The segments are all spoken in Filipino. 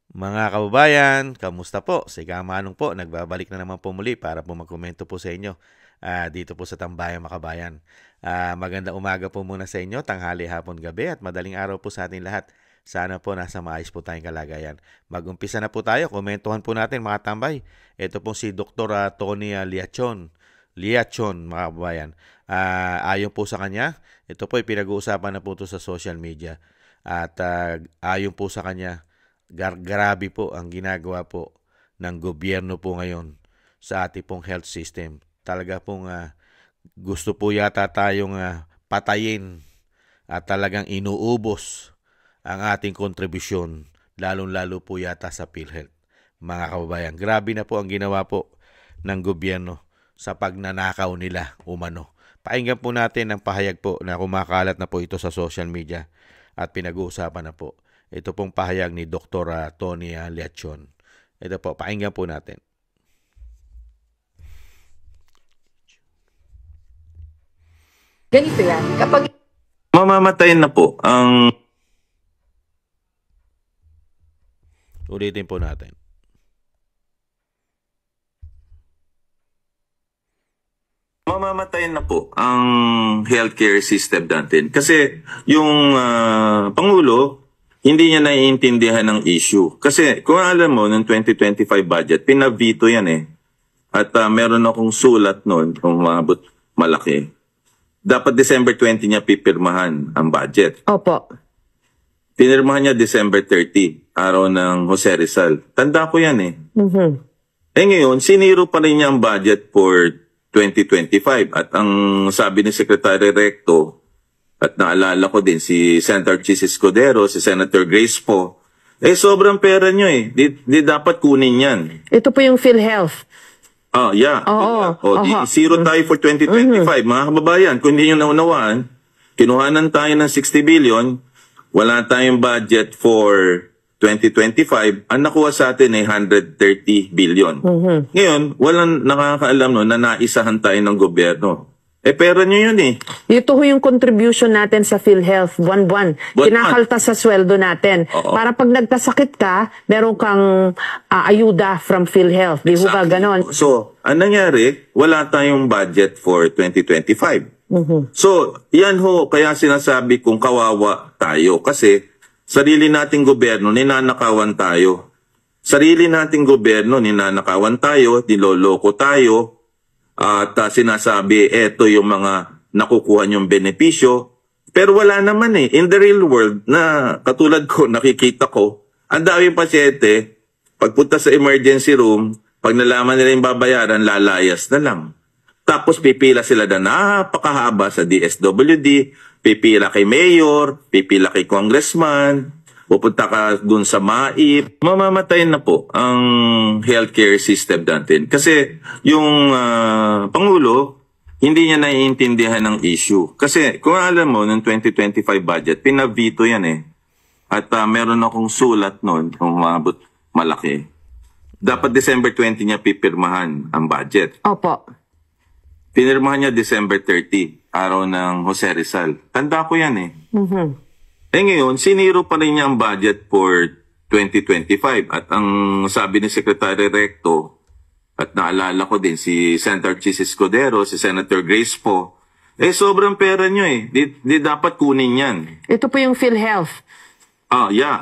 Mga kababayan, kamusta po? Si Kamanong po, nagbabalik na naman po muli para po magkomento po sa inyo dito po sa Tambayang Makabayan. Magandang umaga po muna sa inyo, tanghali, hapon, gabi at madaling araw po sa ating lahat. Sana po nasa maayos po tayong kalagayan. Mag-umpisa na po tayo, komentuhan po natin mga tambay. Ito po si Dr. Tony Liachon. Liachon, mga kababayan. Ayon po sa kanya, ito po ay pinag-uusapan na po ito sa social media. At ayon po sa kanya, grabe po ang ginagawa po ng gobyerno po ngayon sa ating pong health system. Talaga pong gusto po yata tayong patayin at talagang inuubos ang ating kontribusyon, lalong-lalo po yata sa PhilHealth. Mga kababayan, grabe na po ang ginawa po ng gobyerno sa pagnanakaw nila umano. Pakinggan po natin ang pahayag po na kumakalat na po ito sa social media at pinag-uusapan na po. Ito pong pahayag ni Dr. Tony Liachon. Ito po, pakinggan po natin. Ganito yan. Kapag mamamatay na po ang Ulitin po natin. mamamatay na po ang healthcare system natin. Kasi yung Pangulo, hindi niya naiintindihan ng issue. Kasi kung alam mo, ng 2025 budget, pinavito yan eh. At meron akong sulat noon, kung maabot malaki. Dapat December 20 niya pipirmahan ang budget. Opo. Pinirmahan niya December 30, araw ng Jose Rizal. Tanda ko yan eh. Eh ngayon, siniro pa rin niya ang budget for 2025. At ang sabi ni Secretary Recto, at naalala ko din si Senator Chis Escudero, si Senator Grace po, sobrang pera nyo eh. Di dapat kunin yan. Ito po yung PhilHealth. Yeah. Oo. Zero tayo for 2025. Mga kababayan, kung hindi nyo naunawaan, kinuhanan tayo ng 60 billion, wala tayong budget for 2025, ang nakuha sa atin ay 130 billion. Ngayon, walang nakakaalam no, na naisahan tayo ng gobyerno. Pera nyo yun eh. Ito ho yung contribution natin sa PhilHealth, buwan-buwan. Kinakalta sa sweldo natin. Oo. Para pag nagkasakit ka, meron kang ayuda from PhilHealth. Di ho ba ganon? So, ang nangyari, wala tayong budget for 2025. So, yan ho, kaya sinasabi kong kawawa tayo. Kasi, sarili nating gobyerno, ninanakawan tayo. Sarili nating gobyerno, ninanakawan tayo, niloloko tayo, at sinasabi, eto yung mga nakukuha niyong benepisyo. Pero wala naman eh. In the real world, na katulad ko, nakikita ko, ang daming pasyente, pagpunta sa emergency room, pag nalaman nila yung babayaran, lalayas na lang. Tapos pipila sila na napakahaba sa DSWD, pipila kay mayor, pipila kay congressman, pupunta ka dun sa MAIP, mamamatay na po ang healthcare system natin. Kasi yung Pangulo, hindi niya naiintindihan ng issue. Kasi kung alam mo, ng 2025 budget, pinavito yan eh. At meron akong sulat noon, kung maabot malaki. Dapat December 20 niya pipirmahan ang budget. Opo. Pinirmahan niya December 30, araw ng Jose Rizal. Tanda ko yan eh. Ngayon, siniro pa rin niya ang budget for 2025. At ang sabi ni Secretary Recto, at naalala ko din si Senator Chis Escudero, si Senator Grace po, sobrang pera nyo eh. Di dapat kunin yan. Ito po yung PhilHealth. Yeah.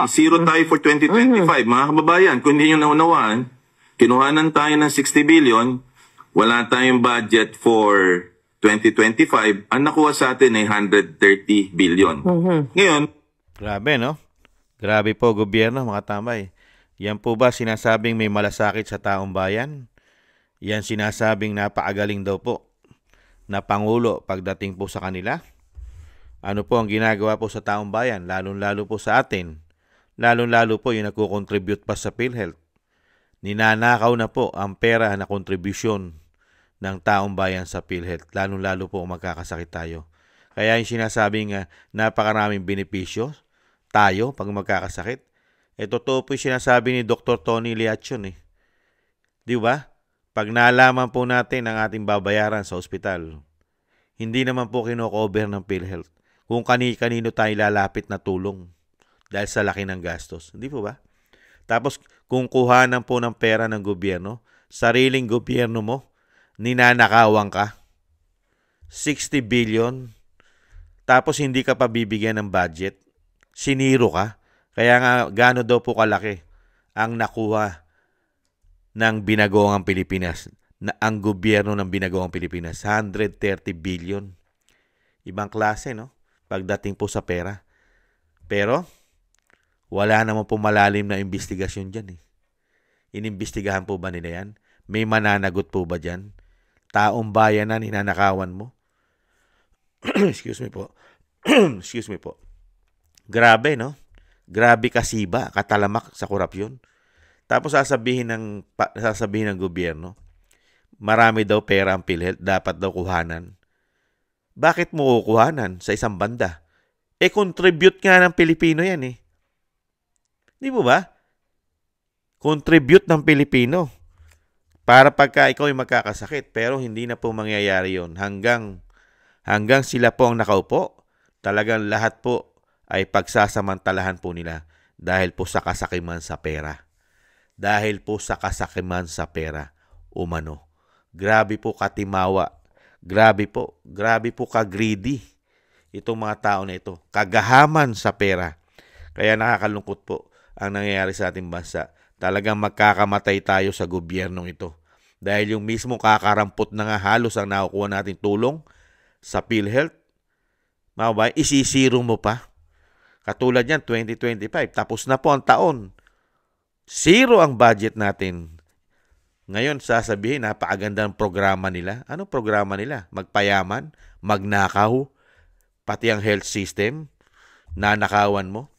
Zero tayo for 2025. Mga kababayan, kung hindi nyo naunawaan, kinuhanan tayo ng 60 billion, wala tayong budget for 2025, ang nakuha sa atin ay 130 billion. Ngayon, Grabe, no? Grabe po gobyerno, mga tambay. Yan po ba sinasabing may malasakit sa taong bayan? Yan sinasabing napakagaling daw po na Pangulo pagdating po sa kanila? Ano po ang ginagawa po sa taong bayan, lalong-lalo po sa atin? Lalong-lalo po yung nagko-contribute pa sa PhilHealth. Ninanakaw na po ang pera na kontribusyon ng taong bayan sa PhilHealth, lalong-lalo po magkakasakit tayo. Kaya yung sinasabing napakaraming benepisyo tayo pag magkakasakit, totoo po yung sinasabi ni Dr. Tony Liachon eh. Di ba? Pag nalaman po natin ang ating babayaran sa ospital, hindi naman po kino-cover ng PhilHealth kung kani-kanino tayo lalapit na tulong. dahil sa laki ng gastos. Hindi po ba? Tapos kung kuhanan po ng pera ng gobyerno, sariling gobyerno mo, ninanakawan ka. 60 billion. Tapos hindi ka pa bibigyan ng budget. Siniro ka. Kaya nga, gaano daw po kalaki ang nakuha ng Binagoong Pilipinas, na ang gobyerno ng Binagoong Pilipinas, 130 billion. Ibang klase, no? Pagdating po sa pera. Pero, wala naman po malalim na investigasyon dyan, eh. Inimbestigahan po ba nila yan? May mananagot po ba dyan? Taong bayan na ninanakawan mo? Excuse me po. Excuse me po. Grabe, no? Grabe kasiba, katalamak sa korupsyon. Tapos sasabihin ng gobyerno, marami daw pera ang PhilHealth, dapat daw kuhanan. Bakit mo kukuhanan sa isang banda? Contribute nga ng Pilipino yan, eh. Di mo ba? Contribute ng Pilipino. Para pagka ikaw ay magkakasakit, pero hindi na po mangyayari yon hanggang sila po ang nakaupo, talagang lahat po ay pagsasamantalahan po nila dahil po sa kasakiman sa pera. Dahil po sa kasakiman sa pera, umano. Grabe po katimawa. Grabe po ka-greedy itong mga tao na ito. Kagahaman sa pera. Kaya nakakalungkot po ang nangyayari sa ating bansa. Talagang magkakamatay tayo sa gobyernong ito. Dahil yung mismo kakarampot na nga halos ang nakukuha nating tulong sa PhilHealth, isisiro mo pa. Katulad yan, 2025, tapos na po ang taon. Zero ang budget natin. Ngayon, sasabihin, napakaganda ng programa nila. Ano programa nila? Magpayaman, magnakaw, pati ang health system, nanakawan mo.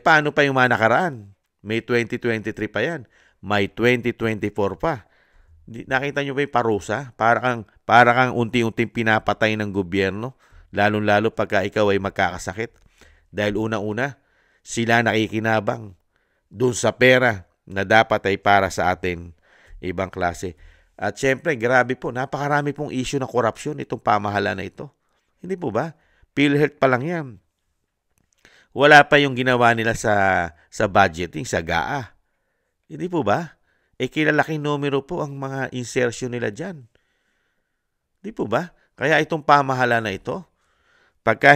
Paano pa yung mga nakaraan? May 2023 pa yan. May 2024 pa. Nakita nyo ba yung parusa? Para kang unti-unting pinapatay ng gobyerno, lalong-lalo pagka ikaw ay magkakasakit. Dahil una-una, sila nakikinabang doon sa pera na dapat ay para sa atin. Ibang klase. At syempre, grabe po, napakarami pong issue ng korupsyon itong pamahalaan na ito. Hindi po ba? PhilHealth pa lang yan. Wala pa yung ginawa nila sa budgeting, sa GAA. Hindi po ba? Kilalaking numero po ang mga insertion nila dyan. Di po ba? Kaya itong pamahala na ito, pagka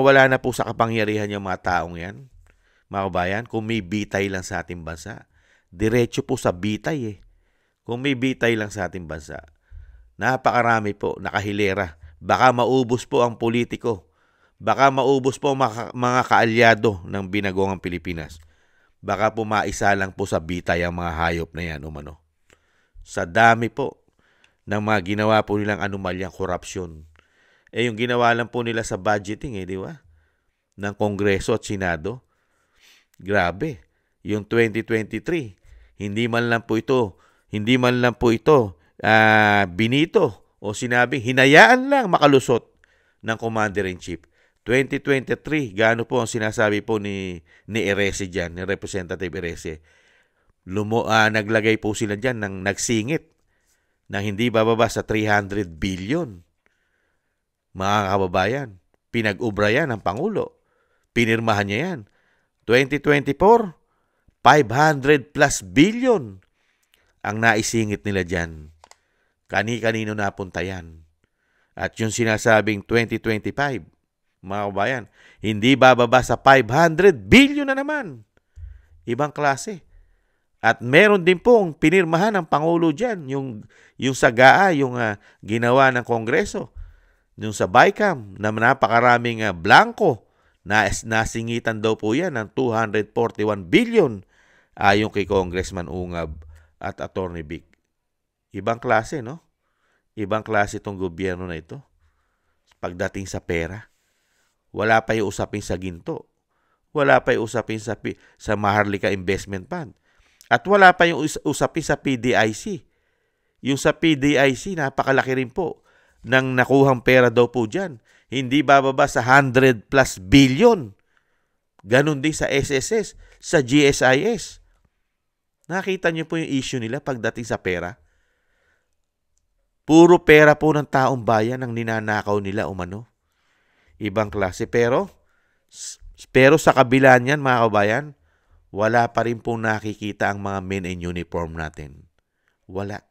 wala na po sa kapangyarihan yung mga taong yan, mga kabayan, kung may bitay lang sa ating bansa, diretso po sa bitay, eh. Kung may bitay lang sa ating bansa, napakarami po, nakahilera. Baka maubos po ang politiko. Baka maubos po ang mga kaalyado ng Binagoong Pilipinas. Baka po maisa lang po sa bitay ang mga hayop na yan, umano. Sa dami po ng mga ginawa po nilang anomalyang korupsyon. Yung ginawa lang po nila sa budgeting, di ba? Ng Kongreso at Senado. Grabe. Yung 2023, hindi man lang po ito binito o sinabing hinayaan lang makalusot ng Commander-in-Chief. 2023, gaano po ang sinasabi po ni Erese dyan, ni Representative Erese. Naglagay po sila dyan ng nagsingit na hindi bababa sa 300 billion. Mga kababayan, pinag-ubra yan ng Pangulo. Pinirmahan niya yan. 2024, 500 plus billion ang naisingit nila dyan. Kani-kanino napunta yan. At yung sinasabing 2025, mga kabayan, hindi bababa sa 500 billion na naman. Ibang klase. At meron din pong pinirmahan ng Pangulo dyan, yung sa GAA, yung ginawa ng Kongreso, yung sa BICAM, na napakaraming blanco, nasingitan daw po yan ng 241 billion ayon kay Congressman Ungab at Attorney Vic. Ibang klase, no? Ibang klase itong gobyerno na ito. Pagdating sa pera, wala pa yung usapin sa ginto. Wala pa yung usapin sa Maharlika Investment Fund. At wala pa yung usapin sa PDIC. Yung sa PDIC, napakalaki rin po ng nakuhang pera daw po dyan. Hindi bababa sa 100 plus billion. Ganon din sa SSS, sa GSIS. Nakita niyo po yung issue nila pagdating sa pera. Puro pera po ng taong bayan ang ninanakaw nila umano. Ibang klase. Pero Pero sa kabila niyan, mga kabayan, wala pa rin pong nakikita ang mga men in uniform natin. Wala.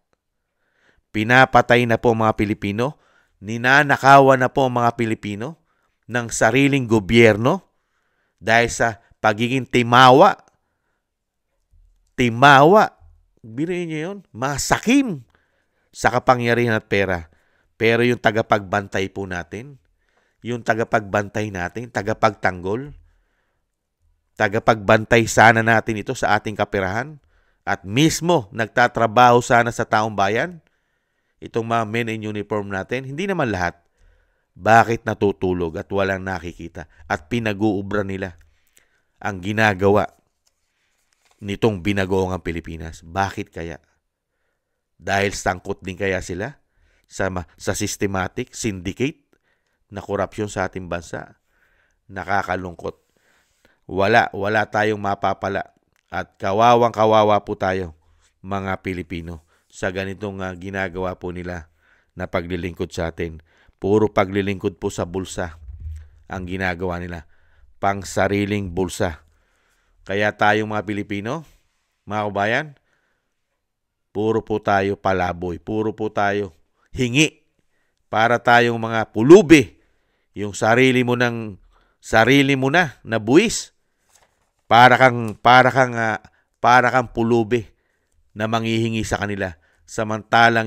Pinapatay na po ang mga Pilipino, ninanakawan na po ang mga Pilipino ng sariling gobyerno dahil sa pagiging timawa. Birayin niyo yun, masakim sa kapangyarihan at pera. Pero yung tagapagbantay po natin, yung tagapagbantay natin, tagapagtanggol, tagapagbantay sana natin ito sa ating kaperahan at mismo nagtatrabaho sana sa taong bayan, itong mga men in uniform natin, hindi naman lahat. Bakit natutulog at walang nakikita at pinag-uubra nila ang ginagawa nitong binagoong Pilipinas? Bakit kaya? Dahil sangkot din kaya sila sa systematic, syndicate na korupsyon sa ating bansa? Nakakalungkot. Wala tayong mapapala at kawawang-kawawa po tayo mga Pilipino sa ganitong ginagawa po nila na paglilingkod sa atin. Puro paglilingkod po sa bulsa ang ginagawa nila. Pang sariling bulsa. Kaya tayong mga Pilipino, mga kabayan, puro po tayo palaboy. Puro po tayo hingi para tayong mga pulubi. Yung sarili mo na buwis. Para kang pulubi na manghihingi sa kanila. Samantalang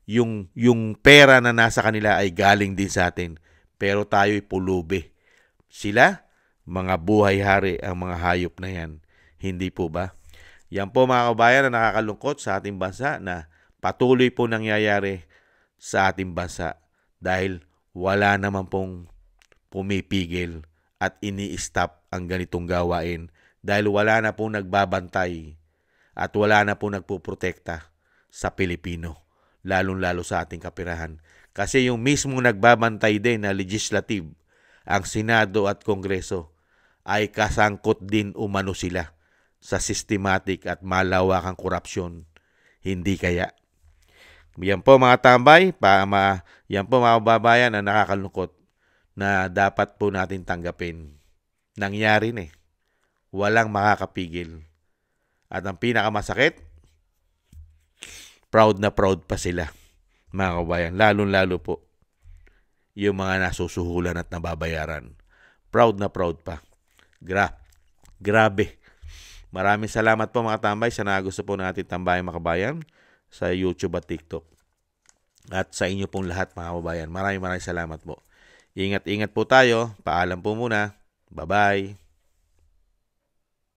yung pera na nasa kanila ay galing din sa atin. Pero tayo'y pulubi. Sila, mga buhay hari ang mga hayop na yan. Hindi po ba? Yan po mga kabayan na nakakalungkot sa ating bansa na patuloy po nangyayari sa ating bansa dahil wala naman pong pumipigil at ini-stop ang ganitong gawain dahil wala na pong nagbabantay at wala na pong nagpuprotekta sa Pilipino, lalong-lalo sa ating kapirahan. Kasi yung mismong nagbabantay din na legislative, ang Senado at Kongreso, ay kasangkot din umano sila sa systematic at malawakang korupsyon. Hindi kaya? Yan po mga tambay, yan po mga kababayan na nakakalungkot na dapat po natin tanggapin. Nangyari na eh. Walang makakapigil. At ang pinakamasakit, proud na proud pa sila, mga kabayan. Lalo po, yung mga nasusuhulan at nababayaran. Proud na proud pa. Grabe. Maraming salamat po mga tambay sa nagusto po natin tambayan mga kabayan sa YouTube at TikTok. At sa inyo pong lahat mga kabayan. Maraming salamat po. Ingat-ingat po tayo. Paalam po muna. Bye-bye.